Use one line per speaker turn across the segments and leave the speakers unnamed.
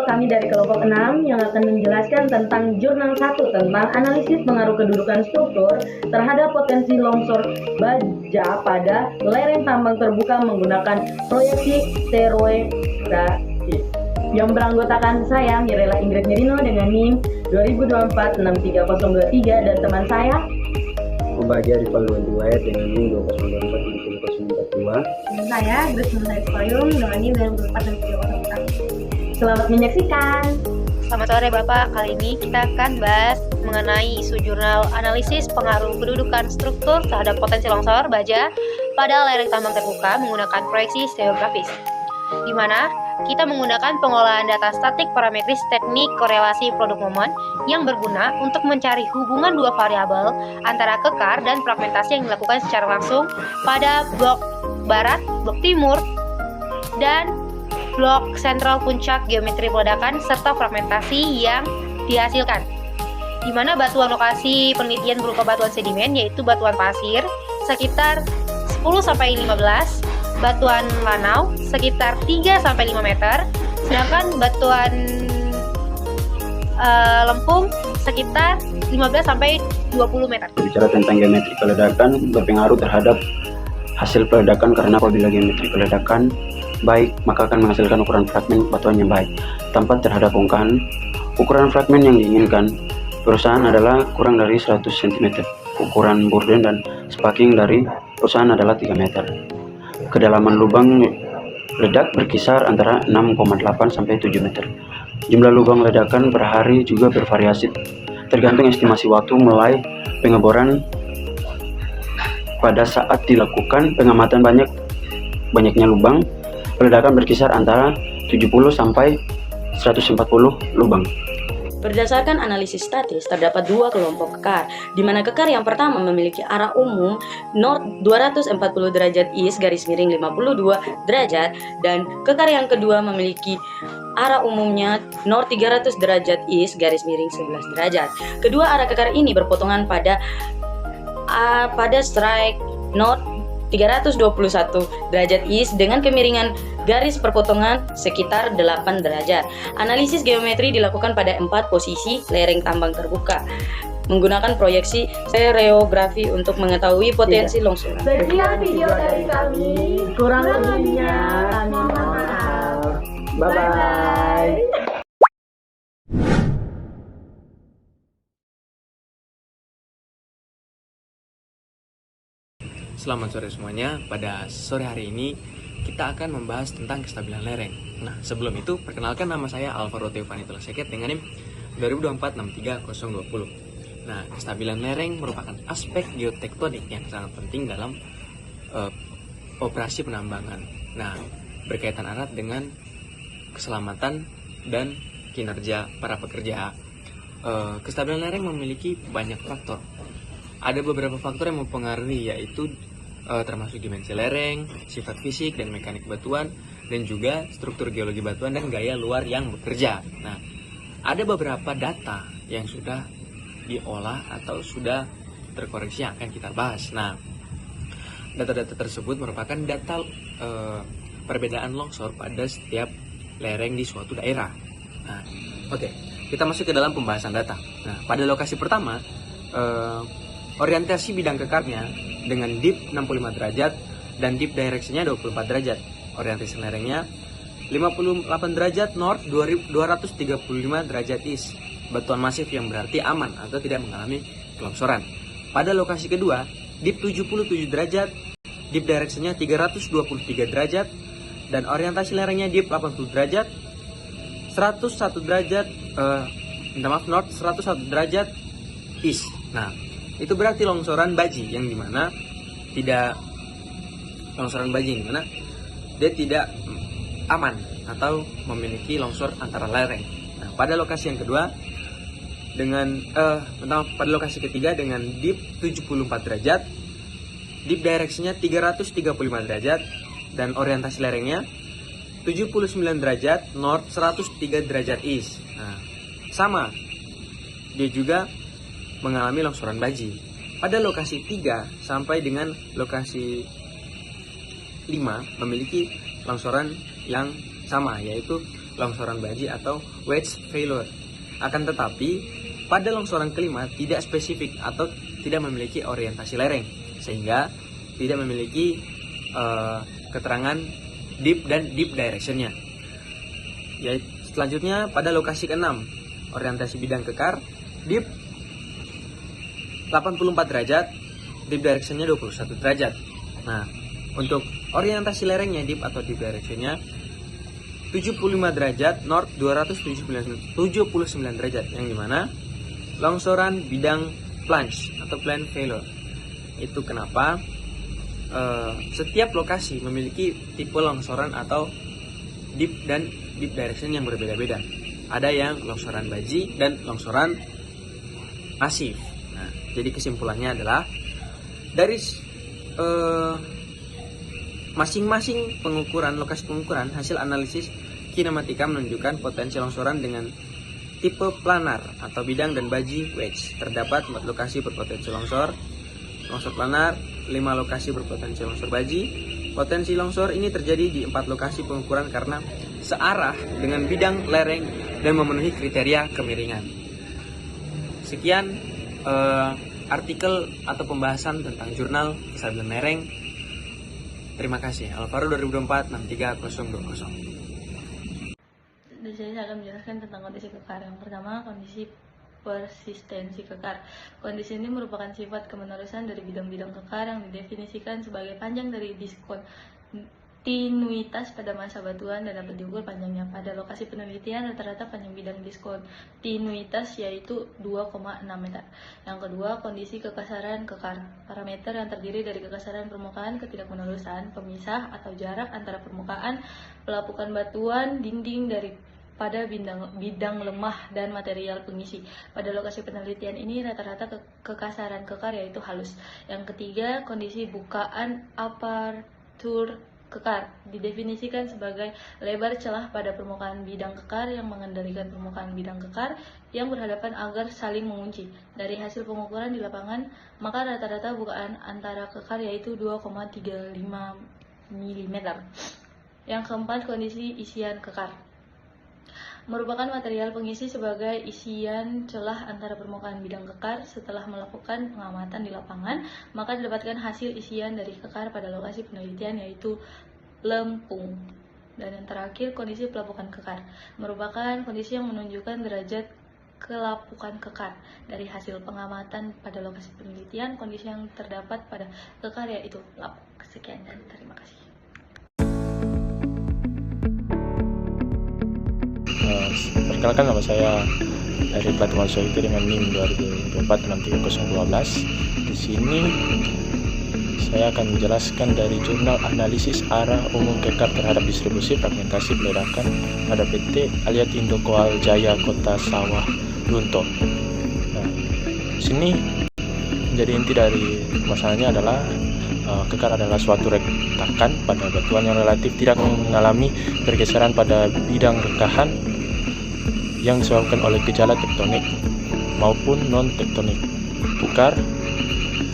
kami dari kelompok 6 yang akan menjelaskan tentang jurnal 1 tentang analisis pengaruh kedudukan struktur terhadap potensi longsor baja pada lereng tambang terbuka menggunakan proyeksi stereografis. Yang beranggotakan saya, Mirella Ingrid Mirino dengan NIM 2024-63023 dan teman saya
Baja di Paluan Riwayat dengan NIM 2024-63042.
Saya Grace Mentari Payung dengan NIM 2024-63041. Selamat menyaksikan.
Selamat sore Bapak, kali ini kita akan bahas mengenai isu jurnal analisis pengaruh kedudukan struktur terhadap potensi longsor baja pada lereng tambang terbuka menggunakan proyeksi stereografis, di mana kita menggunakan pengolahan data statik parametris teknik korelasi produk momen yang berguna untuk mencari hubungan dua variabel antara kekar dan fragmentasi yang dilakukan secara langsung pada blok barat, blok timur, dan blok sentral puncak geometri peledakan serta fragmentasi yang dihasilkan, di mana batuan lokasi penelitian berupa batuan sedimen yaitu batuan pasir sekitar 10-15, batuan lanau sekitar 3-5 meter, sedangkan batuan lempung sekitar 15-20 meter.
Bicara tentang geometri peledakan berpengaruh terhadap hasil peledakan karena apabila geometri peledakan baik, maka akan menghasilkan ukuran fragmen batuan yang baik. Tanpa terhadap bongkahan, ukuran fragmen yang diinginkan perusahaan adalah kurang dari 100 cm. Ukuran burden dan spaking dari perusahaan adalah 3 meter. Kedalaman lubang ledak berkisar antara 6,8 sampai 7 meter. Jumlah lubang ledakan per hari juga bervariasi, tergantung estimasi waktu mulai pengeboran. Pada saat dilakukan pengamatan banyaknya lubang, ledakan berkisar antara 70 sampai 140 lubang.
Berdasarkan analisis statis, terdapat dua kelompok kekar, di mana kekar yang pertama memiliki arah umum north 240 derajat east garis miring 52 derajat, dan kekar yang kedua memiliki arah umumnya north 300 derajat east garis miring 11 derajat. Kedua arah kekar ini berpotongan pada strike north 321 derajat east dengan kemiringan garis perpotongan sekitar 8 derajat. Analisis geometri dilakukan pada 4 posisi lereng tambang terbuka menggunakan proyeksi stereografi untuk mengetahui potensi longsor.
Sekian video dari kami.
Kurang lebihnya kami mohon
maaf.
Bye-bye.
Selamat sore semuanya. Pada sore hari ini kita akan membahas tentang kestabilan lereng. Nah, sebelum itu perkenalkan, nama saya Alvaro Teofani Tulaseket dengan NIM 2024-63020. Nah, kestabilan lereng merupakan aspek geotektonik yang sangat penting dalam operasi penambangan. Nah, berkaitan erat dengan keselamatan dan kinerja para pekerja. Kestabilan lereng memiliki banyak faktor. Ada beberapa faktor yang mempengaruhi, yaitu termasuk dimensi lereng, sifat fisik dan mekanik batuan, dan juga struktur geologi batuan dan gaya luar yang bekerja. Nah, ada beberapa data yang sudah diolah atau sudah terkoreksi yang akan kita bahas. Nah, data-data tersebut merupakan data perbedaan longsor pada setiap lereng di suatu daerah. Nah, oke, kita masuk ke dalam pembahasan data. Nah, pada lokasi pertama, orientasi bidang kekarnya dengan dip 65 derajat dan dip directionnya 24 derajat. Orientasi lerengnya 58 derajat north, 235 derajat east. Batuan masif yang berarti aman atau tidak mengalami kelongsoran. Pada lokasi kedua, dip 77 derajat, dip directionnya 323 derajat, dan orientasi lerengnya dip 80 derajat, 101 derajat, north, 101 derajat east. Nah, itu berarti longsoran baji yang dimana dia tidak aman atau memiliki longsor antara lereng. Nah, pada lokasi yang kedua pada lokasi ketiga dengan dip 74 derajat, dip directionnya 335 derajat, dan orientasi lerengnya 79 derajat north, 103 derajat east. Nah, sama, dia juga mengalami longsoran baji. Pada lokasi 3 sampai dengan lokasi 5 memiliki longsoran yang sama, yaitu longsoran baji atau wedge failure. Akan tetapi, pada longsoran kelima tidak spesifik atau tidak memiliki orientasi lereng, sehingga tidak memiliki keterangan dip dan dip directionnya. Selanjutnya pada lokasi ke-6, orientasi bidang kekar, dip 84 derajat, dip directionnya 21 derajat. Nah, untuk orientasi lerengnya dip atau dip directionnya 75 derajat north, 279 derajat, yang dimana longsoran bidang plunge atau plane failure. Itu kenapa setiap lokasi memiliki tipe longsoran atau dip dan dip direction yang berbeda-beda. Ada yang longsoran baji dan longsoran masif. Nah, jadi kesimpulannya adalah dari masing-masing lokasi pengukuran, hasil analisis kinematika menunjukkan potensi longsoran dengan tipe planar atau bidang dan baji wedge. Terdapat 4 lokasi berpotensi longsor planar, 5 lokasi berpotensi longsor baji. Potensi longsor ini terjadi di 4 lokasi pengukuran karena searah dengan bidang lereng dan memenuhi kriteria kemiringan. Sekian artikel atau pembahasan tentang jurnal kestabilan lereng. Terima kasih. Alvaro 2024 63020.
Di sini saya akan menjelaskan tentang kondisi kekar. Yang pertama, kondisi persistensi kekar. Kondisi ini merupakan sifat kemenerusan dari bidang-bidang kekar yang didefinisikan sebagai panjang dari diskontinuitas pada masa batuan dan dapat diukur panjangnya. Pada lokasi penelitian, rata-rata panjang bidang diskontinuitas yaitu 2,6 meter. Yang kedua, kondisi kekasaran kekar. Parameter yang terdiri dari kekasaran permukaan, ketidakmenerusan, pemisah atau jarak antara permukaan, pelapukan batuan, dinding pada bidang lemah dan material pengisi. Pada lokasi penelitian ini rata-rata kekasaran kekar yaitu halus. Yang ketiga, kondisi bukaan apertur kekar didefinisikan sebagai lebar celah pada permukaan bidang kekar yang mengendalikan permukaan bidang kekar yang berhadapan agar saling mengunci. Dari hasil pengukuran di lapangan, maka rata-rata bukaan antara kekar yaitu 2,35 mm. Yang keempat, kondisi isian kekar merupakan material pengisi sebagai isian celah antara permukaan bidang kekar. Setelah melakukan pengamatan di lapangan, maka didapatkan hasil isian dari kekar pada lokasi penelitian yaitu lempung. Dan yang terakhir, kondisi pelapukan kekar merupakan kondisi yang menunjukkan derajat kelapukan kekar. Dari hasil pengamatan pada lokasi penelitian, kondisi yang terdapat pada kekar yaitu lapuk. Sekian dan terima kasih.
Perkenalkan, nama saya dari Platuman Sohiti dengan NIM 2024-63012. Di sini saya akan menjelaskan dari jurnal analisis arah umum kekar terhadap distribusi fragmentasi peledakan pada PT Aliatindo Koal Jaya Kota Sawah Lunto. Nah, sini menjadi inti dari masalahnya adalah kekar adalah suatu retakan pada batuan yang relatif tidak mengalami pergeseran pada bidang rekahan yang disebabkan oleh gejala tektonik maupun non-tektonik. Kekar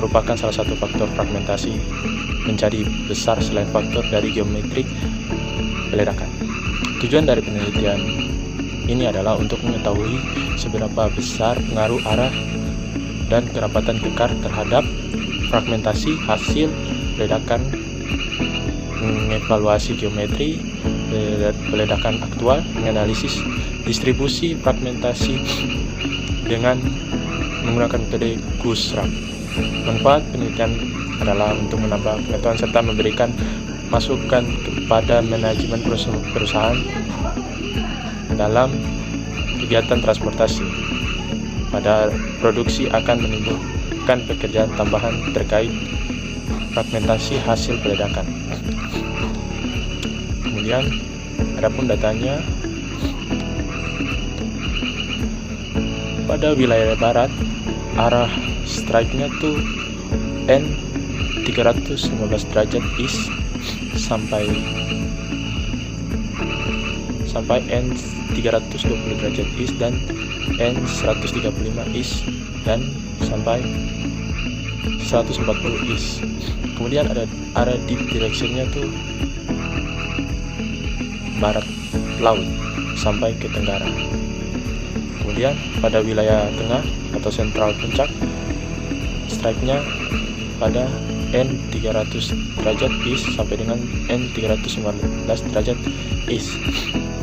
merupakan salah satu faktor fragmentasi menjadi besar selain faktor dari geometrik peledakan. Tujuan dari penelitian ini adalah untuk mengetahui seberapa besar pengaruh arah dan kerapatan kekar terhadap fragmentasi hasil peledakan, mengevaluasi geometri peledakan aktual, menganalisis distribusi fragmentasi dengan menggunakan metode Gusram. Manfaat penelitian adalah untuk menambah pengetahuan serta memberikan masukan kepada manajemen perusahaan dalam kegiatan transportasi. Pada produksi akan menimbulkan pekerjaan tambahan terkait fragmentasi hasil peledakan. Kemudian adapun datanya, pada wilayah barat arah strike-nya tuh N 315 derajat east sampai N 320 derajat east dan N 135 east dan sampai 140 east. Kemudian ada arah dip direction-nya tuh barat laut sampai ke tenggara. Kemudian pada wilayah tengah atau sentral puncak, strike-nya pada N300 derajat east sampai dengan N315 derajat east,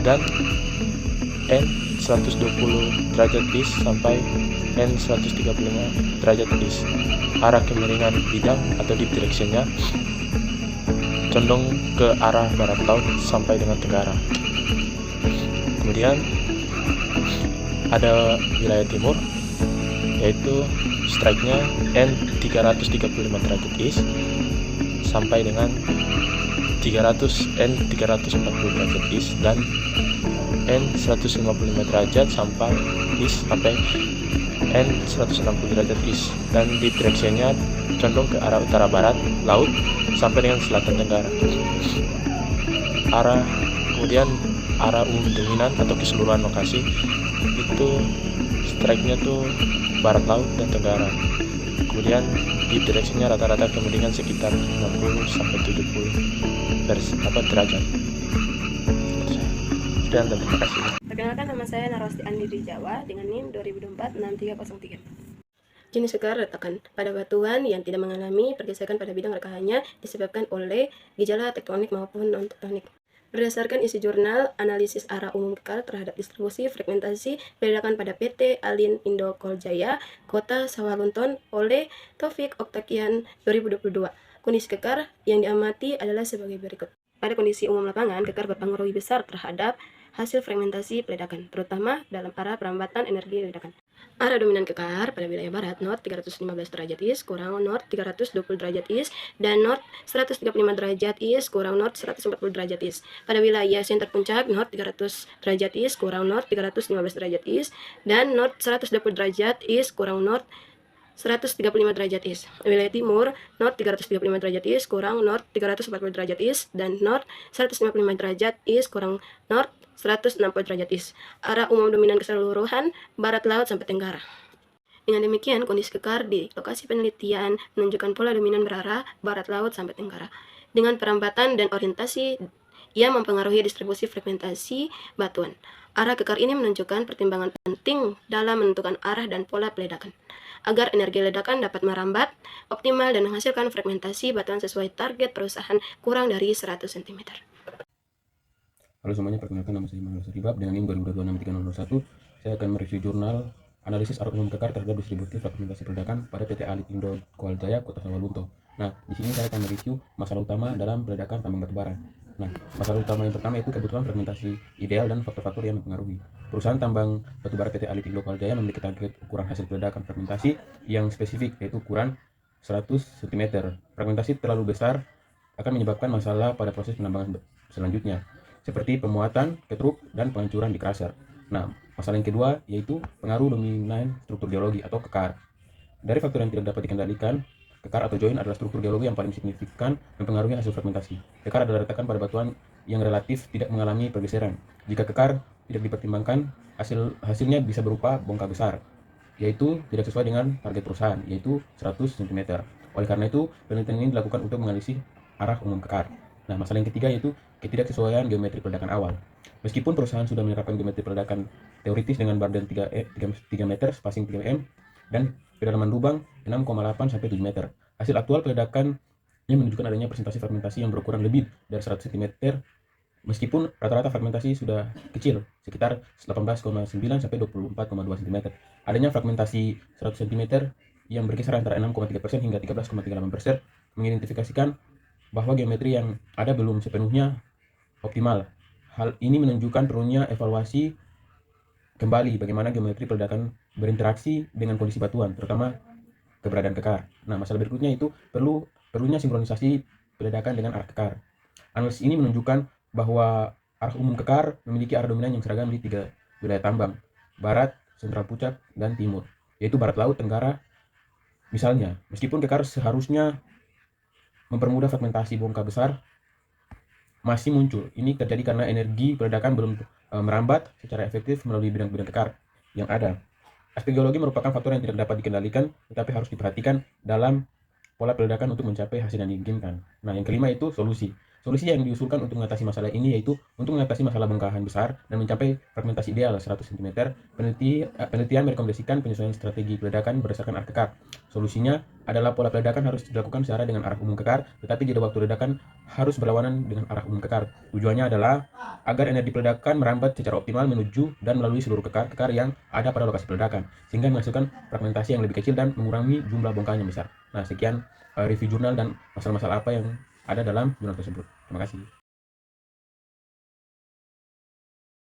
dan N120 derajat east sampai N135 derajat east. Arah kemiringan bidang atau deep direction-nya condong ke arah barat laut sampai dengan tenggara. Kemudian ada wilayah timur, yaitu strike-nya N335 derajat east sampai dengan N340 derajat east, dan N155 derajat sampai east sampai N160 derajat east, dan di direction-nya condong ke arah utara barat laut sampai dengan selatan tenggara. Kemudian arah umum dominan atau keseluruhan lokasi itu strike-nya tuh barat laut dan tenggara. Kemudian di direction-nya rata-rata kemiringan sekitar 50 sampai 70 derajat. Sekian dan terima kasih.
Perkenalkan, nama saya Narwasti Andi di Jawa dengan NIM 2024-6303. Jenis kekar retakan pada batuan yang tidak mengalami pergesekan pada bidang rekahannya disebabkan oleh gejala tektonik maupun non-tektonik. Berdasarkan isi jurnal analisis arah umum kekar terhadap distribusi fragmentasi ledakan pada PT Alin Indo Coal Jaya, Kota Sawalunton oleh Taufik Oktakian 2022. Kondisi kekar yang diamati adalah sebagai berikut. Pada kondisi umum lapangan, kekar berpengaruh besar terhadap hasil fragmentasi peledakan, terutama dalam arah perambatan energi ledakan. Arah dominan kekar pada wilayah barat, North 315 derajat east kurang North 320 derajat east, dan North 135 derajat east kurang North 140 derajat east. Pada wilayah center puncak, North 300 derajat east kurang North 315 derajat east, dan North 120 derajat east kurang North 135 derajat east. Wilayah timur, North 335 derajat east kurang North 340 derajat east, dan North 155 derajat east kurang North 160 derajat east. Arah umum dominan keseluruhan barat laut sampai tenggara. Dengan demikian, kondisi kekar di lokasi penelitian menunjukkan pola dominan berarah barat laut sampai tenggara. Dengan perambatan dan orientasi, ia mempengaruhi distribusi fragmentasi batuan. Arah kekar ini menunjukkan pertimbangan penting dalam menentukan arah dan pola peledakan, agar energi ledakan dapat merambat optimal dan menghasilkan fragmentasi batuan sesuai target perusahaan kurang dari 100 cm.
Halo semuanya, perkenalkan nama saya Manuel Saribab dengan NIM 2022-6301. Saya akan mereview jurnal analisis arah umum kekar terhadap distribusi fragmentasi peledakan pada PT Alin Indo Coal Jaya, Kota Sawalunto. Nah, di sini saya akan mereview masalah utama dalam peledakan tambang batubara. Nah, masalah utama yang pertama yaitu kebutuhan fragmentasi ideal dan faktor-faktor yang mempengaruhi. Perusahaan tambang batubara PT Alin Indo Coal Jaya memiliki target ukuran hasil peledakan fragmentasi yang spesifik, yaitu ukuran 100 cm. Fragmentasi terlalu besar akan menyebabkan masalah pada proses penambangan selanjutnya, seperti pemuatan, ketruk, dan penghancuran di crusher. Nah, masalah yang kedua yaitu pengaruh dominan struktur geologi atau kekar. Dari faktor yang tidak dapat dikendalikan, kekar atau join adalah struktur geologi yang paling signifikan mempengaruhi hasil fragmentasi. Kekar adalah retakan pada batuan yang relatif tidak mengalami pergeseran. Jika kekar tidak dipertimbangkan, hasilnya bisa berupa bongkah besar, yaitu tidak sesuai dengan target perusahaan, yaitu 100 cm. Oleh karena itu, penelitian ini dilakukan untuk menganalisis arah umum kekar. Nah, masalah yang ketiga yaitu ketidaksesuaian geometri peledakan awal. Meskipun perusahaan sudah menerapkan geometri peledakan teoritis dengan badan 3 meter, spacing 3 mm, dan kedalaman lubang 6,8 sampai 7 meter. Hasil aktual peledakan yang menunjukkan adanya presentasi fragmentasi yang berukuran lebih dari 100 cm, meskipun rata-rata fragmentasi sudah kecil, sekitar 18,9 sampai 24,2 cm. Adanya fragmentasi 100 cm yang berkisar antara 6,3% hingga 13,38% mengidentifikasikan bahwa geometri yang ada belum sepenuhnya optimal. Hal ini menunjukkan perlunya evaluasi kembali bagaimana geometri peledakan berinteraksi dengan kondisi batuan, terutama keberadaan kekar. Nah, masalah berikutnya itu perlunya sinkronisasi peledakan dengan arah kekar. Analisis ini menunjukkan bahwa arah umum kekar memiliki arah dominan yang seragam di 3 wilayah tambang, barat, sentral puncak, dan timur, yaitu barat laut, tenggara. Misalnya, meskipun kekar seharusnya mempermudah fragmentasi bongkah besar, masih muncul. Ini terjadi karena energi peledakan belum merambat secara efektif melalui bidang-bidang kekar yang ada. Aspek geologi merupakan faktor yang tidak dapat dikendalikan, tetapi harus diperhatikan dalam pola peledakan untuk mencapai hasil yang diinginkan. Nah, yang kelima itu solusi. Solusi yang diusulkan untuk mengatasi masalah ini yaitu untuk mengatasi masalah bongkahan besar dan mencapai fragmentasi ideal 100 cm, penelitian merekomendasikan penyesuaian strategi peledakan berdasarkan arah kekar. Solusinya adalah pola peledakan harus dilakukan secara dengan arah umum kekar, tetapi jeda waktu ledakan harus berlawanan dengan arah umum kekar. Tujuannya adalah agar energi peledakan merambat secara optimal menuju dan melalui seluruh kekar yang ada pada lokasi peledakan, sehingga menghasilkan fragmentasi yang lebih kecil dan mengurangi jumlah bongkahan yang besar. Nah, sekian review jurnal dan masalah-masalah apa yang ada dalam jurnal tersebut. Terima kasih.